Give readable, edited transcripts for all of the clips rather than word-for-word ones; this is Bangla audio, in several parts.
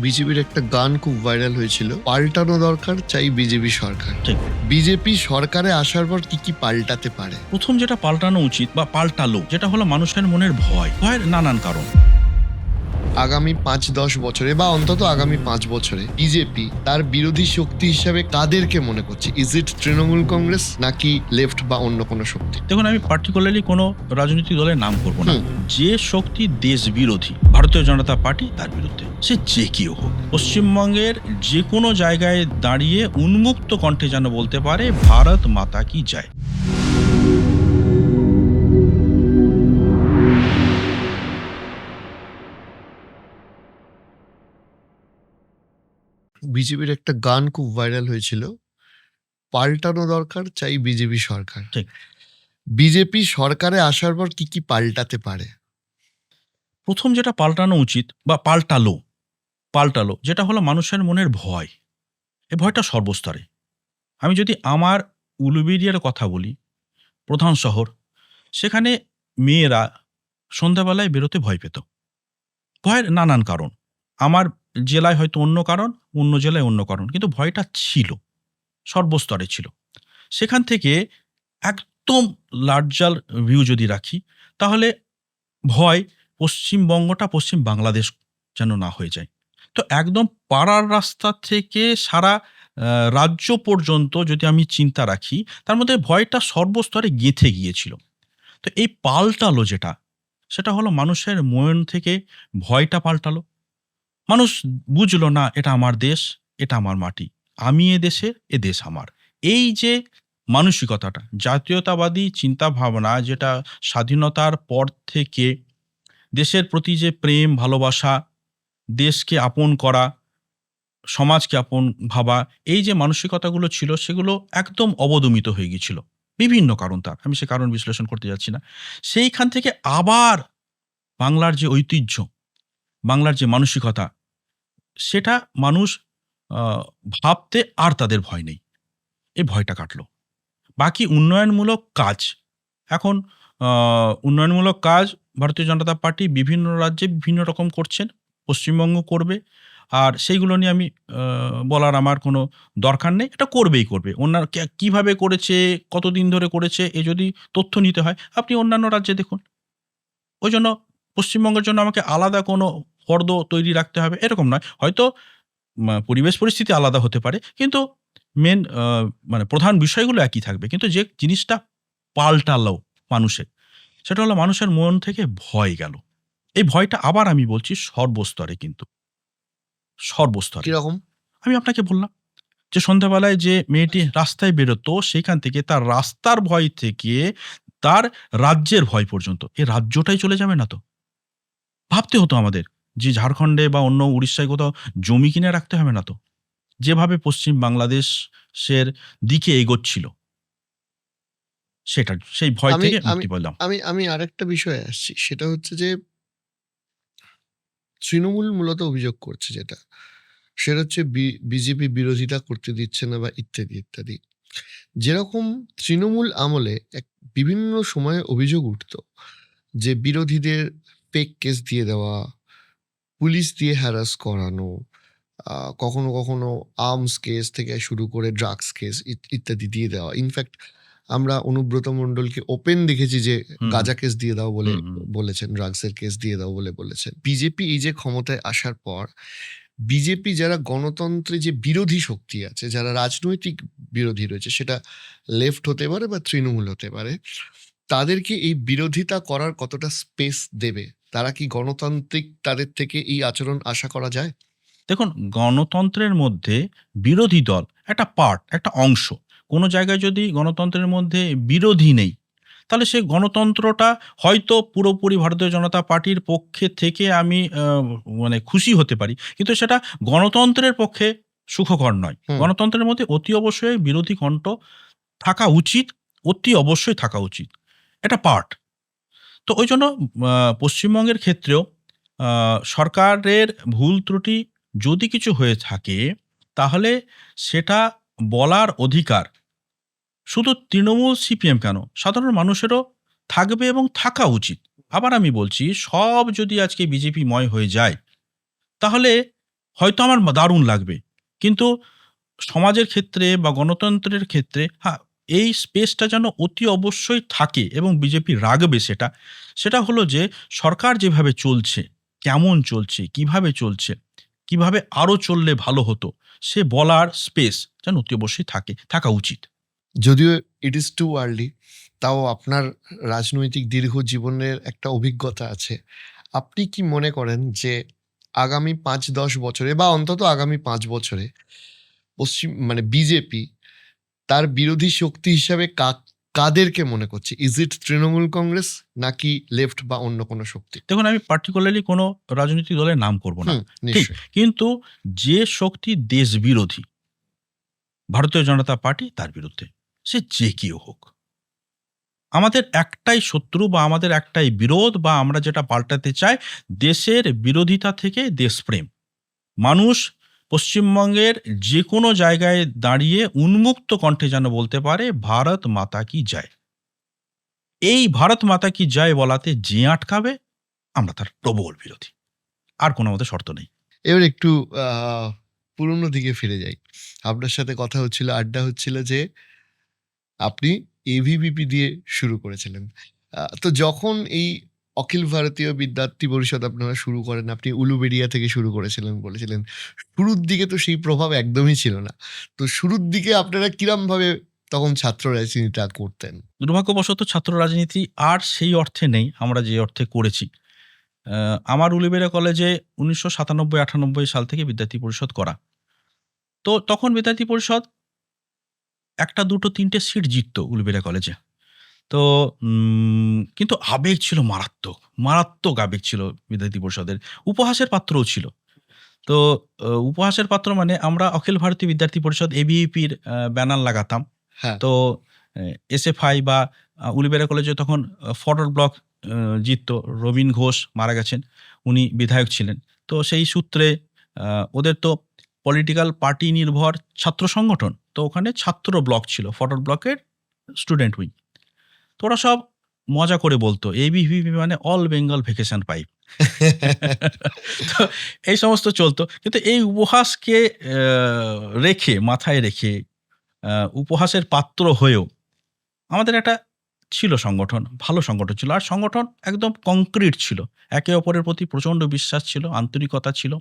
বিজেপির একটা গান খুব ভাইরাল হয়েছিল, পাল্টানো দরকার চাই বিজেপি সরকার। ঠিক। বিজেপি সরকারে আসার পর কি কি পাল্টাতে পারে? প্রথম যেটা পাল্টানো উচিত বা পাল্টালো, যেটা হলো মানুষের মনের ভয়ের নানান কারণ। আগামী 5-10 বছরে বা অন্তত আগামী 5 বছরে বিজেপি তার বিরোধী শক্তি হিসাবে কাদেরকে মনে করছে? ইজ ইট তৃণমূল কংগ্রেস নাকি লেফট বা অন্য কোনো শক্তি? দেখুন, আমি পার্টিকুলারলি কোনো রাজনৈতিক দলের নাম করব না। হুম। যে শক্তি দেশ বিরোধী, ভারতীয় জনতা পার্টি তার বিরুদ্ধে, সে যে কেউ হোক, পশ্চিমবঙ্গের যে কোনো জায়গায় দাঁড়িয়ে উন্মুক্ত কণ্ঠে যেন বলতে পারে ভারত মাতা কি জয়। বিজেপির একটা গান খুব ভাইরাল হয়েছিল, পাল্টানো দরকার চাই বিজেপি সরকার। ঠিক। বিজেপি সরকারে আসার পর কি কি পাল্টাতে পারে? প্রথম যেটা পাল্টানো উচিত বা পাল্টালো যেটা হলো মানুষের মনের ভয়। এই ভয়টা সর্বস্তরে। আমি যদি আমার উলুবেড়িয়ার কথা বলি, প্রধান শহর, সেখানে মেয়েরা সন্ধ্যাবেলায় বেরোতে ভয় পেত। ভয়ের নানান কারণ। আমার জেলায় হয়তো অন্য কারণ, অন্য জেলায় অন্য কারণ। কিন্তু ভয়টা ছিল, সর্বস্তরে ছিল। সেখান থেকে একদম লার্জার ভিউ যদি রাখি, তাহলে ভয় পশ্চিমবঙ্গটা পশ্চিম বাংলাদেশ যেন না হয়ে যায়। তো একদম পাড়ার রাস্তা থেকে সারা রাজ্য পর্যন্ত যদি আমি চিন্তা রাখি, তার মধ্যে ভয়টা সর্বস্তরে গেঁথে গিয়েছিল। তো এই পাল্টালো যেটা, সেটা হলো মানুষের মন থেকে ভয়টা পাল্টালো। মানুষ বুঝলো না এটা আমার দেশ, এটা আমার মাটি। আমি এ দেশের, এ দেশ আমার। এই যে মানসিকতাটা, জাতীয়তাবাদী চিন্তাভাবনা, যেটা স্বাধীনতার পর থেকে দেশের প্রতি যে প্রেম, ভালোবাসা, দেশকে আপন করা, সমাজকে আপন ভাবা, এই যে মানসিকতাগুলো ছিল, সেগুলো একদম অবদমিত হয়ে গিয়েছিল। বিভিন্ন কারণ তার। আমি সে কারণ বিশ্লেষণ করতে যাচ্ছি না। সেইখান থেকে আবার বাংলার যে ঐতিহ্য, বাংলার যে মানসিকতা, সেটা মানুষ আ ভাবতে আর তাদের ভয় নেই। এই ভয়টা কাটলো। বাকি উন্নয়নমূলক কাজ, এখন আ উন্নয়নমূলক কাজ ভারতীয় জনতা পার্টি বিভিন্ন রাজ্যে বিভিন্ন রকম করছেন। পশ্চিমবঙ্গ করবে। আর সেইগুলো নিয়ে আমি আ বলার আমার কোনো দরকার নেই। এটা করবেই করবে। কিভাবে করেছে, কতদিন ধরে করেছে, এ যদি তথ্য নিতে হয়, আপনি অন্যান্য রাজ্যে দেখুন। ওইজন্য পশ্চিমবঙ্গের জন্য আমাকে আলাদা কোনো ফর্দ তৈরি রাখতে হবে, এরকম নয়। হয়তো পরিবেশ পরিস্থিতি আলাদা হতে পারে। কিন্তু মেইন মানে প্রধান বিষয়গুলো একই থাকবে। কিন্তু যে জিনিসটা পাল্টালো মানুষের, সেটা হলো মানুষের মন থেকে ভয় গেল। এই ভয়টা আবার আমি বলছি সর্বস্তরে কিন্তু, সর্বস্তরে। কিরকম? আমি আপনাকে বললাম যে সন্ধ্যাবেলায় যে মেয়েটি রাস্তায় বেরোতো, সেখান থেকে তার রাস্তার ভয় থেকে তার রাজ্যের ভয় পর্যন্ত। এই রাজ্যটাই চলে যাবে না তো? ভাবতে হতো আমাদের যে ঝাড়খণ্ডে বা অন্য উড়িষ্যায় কোথাও জমি কিনে রাখতে হবে না তো? যেভাবে পশ্চিম বাংলাদেশের দিকে এগোচ্ছিল, সেই ভয় আমি থেকে আমি মুক্তি পেলাম। আমি আমি আরেকটা বিষয়ে আসছি। সেটা হচ্ছে যে তৃণমূল মূলত অভিযোগ করছে যেটা, সেটা হচ্ছে বিজেপি বিরোধিতা করতে দিচ্ছে না বা ইত্যাদি, ইত্যাদি। যেরকম তৃণমূল আমলে বিভিন্ন সময়ে অভিযোগ উঠতো যে বিরোধীদের ফেক কেস দিয়ে দেওয়া, পুলিশ দিয়ে হ্যারাস করানো, কখনো কখনো আর্মস কেস থেকে শুরু করে ড্রাগস কেস ইত্যাদি দিয়ে দেওয়া। ইনফ্যাক্ট আমরা অনুব্রত মণ্ডলকে ওপেন দেখেছি যে হুম, গাঁজা কেস দিয়ে দাও বলে হুম, হুম। বলেছেন, ড্রাগসের কেস দিয়ে দাও বলে বলেছেন। বিজেপি এই যে ক্ষমতায় আসার পর বিজেপি যারা গণতন্ত্রে যে বিরোধী শক্তি আছে, যারা রাজনৈতিক বিরোধী রয়েছে, সেটা লেফট হতে পারে বা তৃণমূল হতে পারে, তাদেরকে এই বিরোধিতা করার কতটা স্পেস দেবে? তারা কি গণতান্ত্রিক, তাদের থেকে এই আচরণ আশা করা যায়? দেখুন, গণতন্ত্রের মধ্যে বিরোধী দল একটা পার্ট, একটা অংশ। কোনো জায়গায় যদি গণতন্ত্রের মধ্যে বিরোধী নেই, তাহলে সে গণতন্ত্রটা হয়তো পুরোপুরি ভারতীয় জনতা পার্টির পক্ষে থেকে আমি মানে খুশি হতে পারি। কিন্তু সেটা গণতন্ত্রের পক্ষে সুখকর নয়। হুম। গণতন্ত্রের মধ্যে অতি অবশ্যই বিরোধী কণ্ঠ থাকা উচিত, অতি অবশ্যই থাকা উচিত। এটা পার্ট। তো ওইজন্য পশ্চিমবঙ্গের ক্ষেত্রেও আ সরকারের ভুল ত্রুটি যদি কিছু হয়ে থাকে, তাহলে সেটা বলার অধিকার শুধু তৃণমূল, সিপিএম কেন, সাধারণ মানুষেরও থাকবে এবং থাকা উচিত। আবার আমি বলছি, সব যদি আজকে বিজেপিময় হয়ে যায়, তাহলে হয়তো আমার দারুণ লাগবে, কিন্তু সমাজের ক্ষেত্রে বা গণতন্ত্রের ক্ষেত্রে এই স্পেসটা যেন অতি অবশ্যই থাকে, এবং বিজেপি রাখবে সেটা। সেটা হলো যে সরকার যেভাবে চলছে, কেমন চলছে, কিভাবে চলছে, কিভাবে আরো চললে ভালো হতো, সে বলার স্পেস যেন অতি অবশ্যই থাকা উচিত। যদিও ইট ইজ টু আর্লি, তাও আপনার রাজনৈতিক দীর্ঘ জীবনের একটা অভিজ্ঞতা আছে। আপনি কি মনে করেন যে আগামী 5-10 বছরে বা অন্তত আগামী 5 বছরে বিজেপি তার বিরোধী শক্তি হিসাবে কাদেরকে মনে করছে? ইজ ইট তৃণমূল কংগ্রেস নাকি লেফট বা অন্য কোনো শক্তি? দেখুন, আমি পার্টিকুলারলি কোনো রাজনৈতিক দলের নাম করব না, ঠিক, নিশ্চয়ই। কিন্তু যে শক্তি দেশ বিরোধী, ভারতীয় জনতা পার্টি তার বিরুদ্ধে, সে যে কেউ হোক, আমাদের একটাই শত্রু বা আমাদের একটাই বিরোধ, বা আমরা যেটা পাল্টাতে চাই, দেশের বিরোধিতা থেকে দেশপ্রেম। মানুষ পশ্চিমবঙ্গের যে কোনো জায়গায় দাঁড়িয়ে উন্মুক্ত কণ্ঠে যেন বলতে পারে ভারত মাতা কি জয়। এই ভারত মাতা কি জয় বলাতে যে আটকাবে, আমরা তার প্রবল বিরোধী। আর কোনো আমাদের শর্ত নেই। এবার একটু পুরনো দিকে ফিরে যাই। আপনার সাথে কথা হচ্ছিল, আড্ডা হচ্ছিল যে আপনি এভিবিপি দিয়ে শুরু করেছিলেন। তো যখন এই অখিল ভারতীয় বিদ্যার্থী পরিষদ আপনারা শুরু করেন, আপনি উলুবেড়িয়া থেকে শুরু করেছিলেন বলেছিলেন। শুরুর দিকে তো সেই প্রভাব একদমই ছিল না। তো শুরুর দিকে আপনারা কিরমভাবে তখন ছাত্র রাজনীতিটা করতেন? দুর্ভাগ্যবশত ছাত্র রাজনীতি আর সেই অর্থে নেই আমরা যে অর্থে করেছি। আমার উলুবেড়িয়া কলেজে 1997-98 সাল থেকে বিদ্যার্থী পরিষদ করা। তো তখন বিদ্যার্থী পরিষদ 1টা 2টো 3টে সিট জিততো উলুবেড়িয়া কলেজে। তো কিন্তু আবেগ ছিল মারাত্মক, মারাত্মক আবেগ ছিল বিদ্যার্থী পরিষদের। উপহাসের পাত্রও ছিল। তো উপহাসের পাত্র মানে আমরা অখিল ভারতীয় বিদ্যার্থী পরিষদ এবিভিপির ব্যানার লাগাতাম। হ্যাঁ। তো এসএফআই বা উলুবেড়িয়া কলেজে তখন ফরওয়ার্ড ব্লক জিততো। রবীন ঘোষ মারা গেছেন, উনি বিধায়ক ছিলেন। তো সেই সূত্রে ওদের তো পলিটিক্যাল পার্টি নির্ভর ছাত্র সংগঠন, তো ওখানে ছাত্র ব্লক ছিল, ফরওয়ার্ড ব্লকের স্টুডেন্ট উইং। তো ওরা সব মজা করে বলতো এবিভিপি মানে অল বেঙ্গল ভ্যাকেশন পাইপ। তো এই সমস্ত চলতো, কিন্তু এই উপহাসকে মাথায় রেখে উপহাসের পাত্র হয়েও আমাদের একটা ছিল সংগঠন, ভালো সংগঠন ছিল, আর সংগঠন একদম কংক্রিট ছিল। একে অপরের প্রতি প্রচণ্ড বিশ্বাস ছিল, আন্তরিকতা ছিল,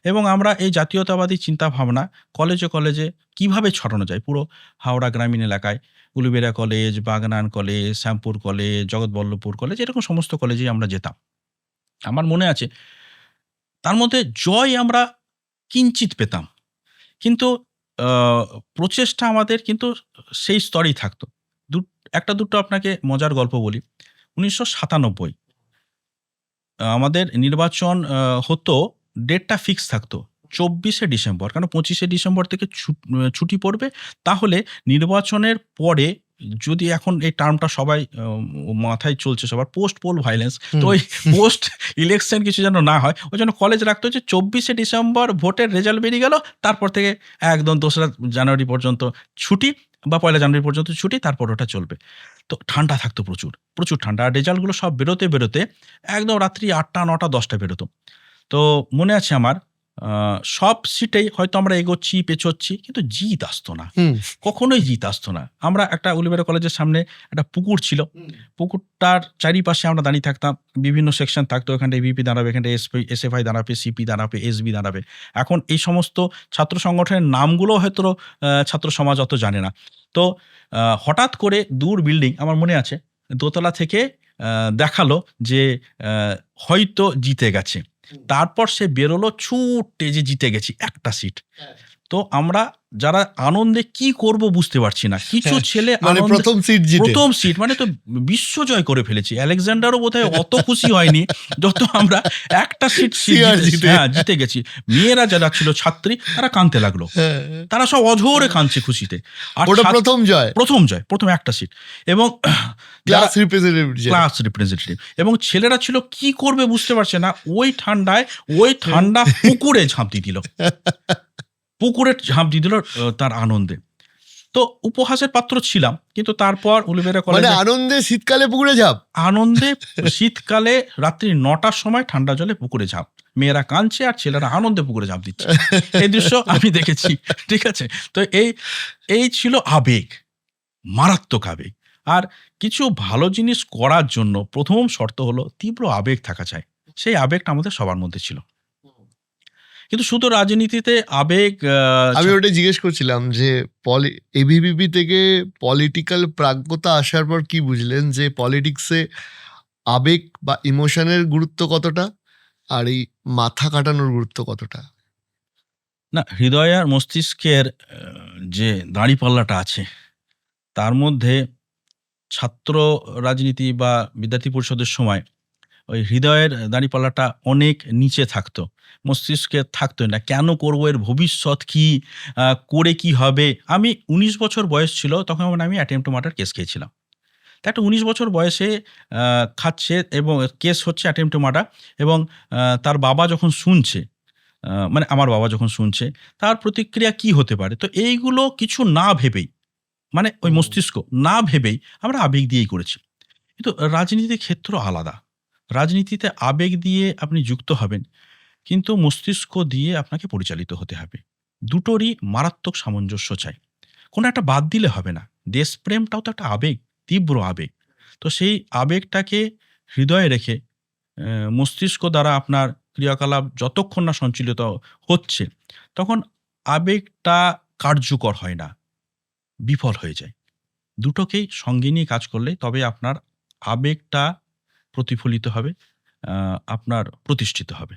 এবং আমরা এই জাতীয়তাবাদী চিন্তাভাবনা কলেজে কলেজে কিভাবে ছড়ানো যায় পুরো হাওড়া গ্রামীণ এলাকায়, Uluberia college, Bagnan college, Shyampur college, Jagatballavpur college, এরকম সমস্ত কলেজেই আমরা যেতাম। আমার মনে আছে তার মধ্যে জয় আমরা কিঞ্চিৎ পেতাম, কিন্তু প্রচেষ্টা আমাদের কিন্তু সেই স্তরেই থাকতো। 1টা 2টো আপনাকে মজার গল্প বলি। 1997 আমাদের নির্বাচন হতো, ডেটটা ফিক্স থাকতো 24শে ডিসেম্বর। কারণ 25শে ডিসেম্বর থেকে ছুটি পড়বে। তাহলে নির্বাচনের পরে যদি, এখন এই টার্মটা সবাই মাথায় চলছে সবার, পোস্ট পোল ভায়োলেন্স, তো ওই পোস্ট ইলেকশন কিছু যেন না হয়, ওই জন্য কলেজ রাখতো যে 24শে ডিসেম্বর ভোটের রেজাল্ট বেরিয়ে গেল, তারপর থেকে একদম 2রা জানুয়ারি পর্যন্ত ছুটি বা 1লা জানুয়ারি পর্যন্ত ছুটি, তারপর ওটা চলবে। তো ঠান্ডা থাকতো, প্রচুর, প্রচুর ঠান্ডা। আর রেজাল্টগুলো সব বেরোতে একদম রাত্রি 8টা 9টা 10টা বেরোতো। তো মনে আছে আমার, সব সিটেই হয়তো আমরা এগোচ্ছি, পেছোচ্ছি, কিন্তু জিত আসতো না, কখনোই জিত আসতো না। আমরা একটা উলুবেড়িয়া কলেজের সামনে একটা পুকুর ছিল, পুকুরটার চারিপাশে আমরা দাঁড়িয়ে থাকতাম, বিভিন্ন সেকশন থাকতো, এখানটা এবিপি দাঁড়াবে, এখানটা এসএফআই দাঁড়াবে, সিপি দাঁড়াবে, এসবি দাঁড়াবে। এখন এই সমস্ত ছাত্র সংগঠনের নামগুলো হয়তো ছাত্র সমাজ অত জানে না। তো হঠাৎ করে দূর বিল্ডিং, আমার মনে আছে, দোতলা থেকে দেখালো যে হয়তো জিতে গেছে। তারপর সে বেরোলো ছুটে যে জিতে গেছি একটা সিট। তো আমরা যারা আনন্দে কি করব বুঝতে পারছি না, কিছু ছেলে প্রথম সিট মানে তো বিশ্বজয় করে ফেলেছি। আলেকজান্ডারও বোধহয় অত খুশি হয়নি যত আমরা একটা সিট জিতে গেছি। মেয়েরা যারা ছিল ছাত্রী, তারা কাঁদতে লাগলো, তারা সব অঝোরে কাঁদছে খুশিতে। আর প্রথম একটা সিট, এবং ক্লাস রিপ্রেজেন্টেটিভ, এবং ছেলেরা ছিল কি করবে বুঝতে পারছে না, ওই ঠান্ডা পুকুরে ঝাঁপ দিয়ে দিল, তার আনন্দে। তো উপহাসের পাত্র ছিলাম, কিন্তু তারপর উলুবেড়িয়া কলেজে আনন্দে শীতকালে পুকুরে ঝাঁপ, শীতকালে রাত্রি 9টার সময় ঠান্ডা জলে পুকুরে ঝাঁপ। মেয়েরা কাঁদছে আর ছেলেরা আনন্দে পুকুরে ঝাঁপ দিচ্ছে। এই দৃশ্য আমি দেখেছি। ঠিক আছে? তো এই ছিল আবেগ, মারাত্মক আবেগ। আর কিছু ভালো জিনিস করার জন্য ১ম শর্ত হলো তীব্র আবেগ থাকা চাই। সেই আবেগটা আমাদের সবার মধ্যে ছিল। কিন্তু শুধু রাজনীতিতে আবেগ আমি ওটাই জিজ্ঞেস করছিলাম যে এবিভিপি থেকে পলিটিক্যাল প্রাজ্ঞতা আসার পর কি বুঝলেন যে পলিটিক্সে আবেগ বা ইমোশনের গুরুত্ব কতটা আর এই মাথা কাটানোর গুরুত্ব কতটা? না, হৃদয় আর মস্তিষ্কের যে দাঁড়িপাল্লাটা আছে, তার মধ্যে ছাত্র রাজনীতি বা বিদ্যার্থী পরিষদের সময় ওই হৃদয়ের দাঁড়িপাল্লাটা অনেক নিচে থাকতো। মস্তিষ্কে থাকতই না। কেন করবো? এর ভবিষ্যৎ কি? করে কি হবে? আমি ১৯ বছর বয়স ছিল, তখন আমি অ্যাটেম্প্ট টু মার্ডার কেস খেয়েছিলাম। তো একটা ১৯ বছর বয়সে খাচ্ছে এবং কেস হচ্ছে অ্যাটেম্প্ট টু মার্ডার, এবং তার বাবা যখন শুনছে, মানে আমার বাবা যখন শুনছে, তার প্রতিক্রিয়া কি হতে পারে? তো এইগুলো কিছু না ভেবেই, মানে ওই হুম। মস্তিষ্ক না ভেবেই আমরা আবেগ দিয়েই করেছি। কিন্তু রাজনীতির ক্ষেত্র আলাদা। রাজনীতিতে আবেগ দিয়ে আপনি যুক্ত হবেন, কিন্তু মস্তিষ্ক দিয়ে আপনাকে পরিচালিত হতে হবে। দুটোরই মারাত্মক সামঞ্জস্য চাই। কোনো একটা বাদ দিলে হবে না। দেশপ্রেমটাও তো একটা আবেগ, তীব্র আবেগ। তো সেই আবেগটাকে হৃদয়ে রেখে মস্তিষ্ক দ্বারা আপনার ক্রিয়াকলাপ যতক্ষণ না সঞ্চালিত হচ্ছে, তখন আবেগটা কার্যকর হয় না, বিফল হয়ে যায়। দুটোকেই সঙ্গে নিয়ে কাজ করলে তবে আপনার আবেগটা প্রতিফলিত হবে, আপনার প্রতিষ্ঠিত হবে।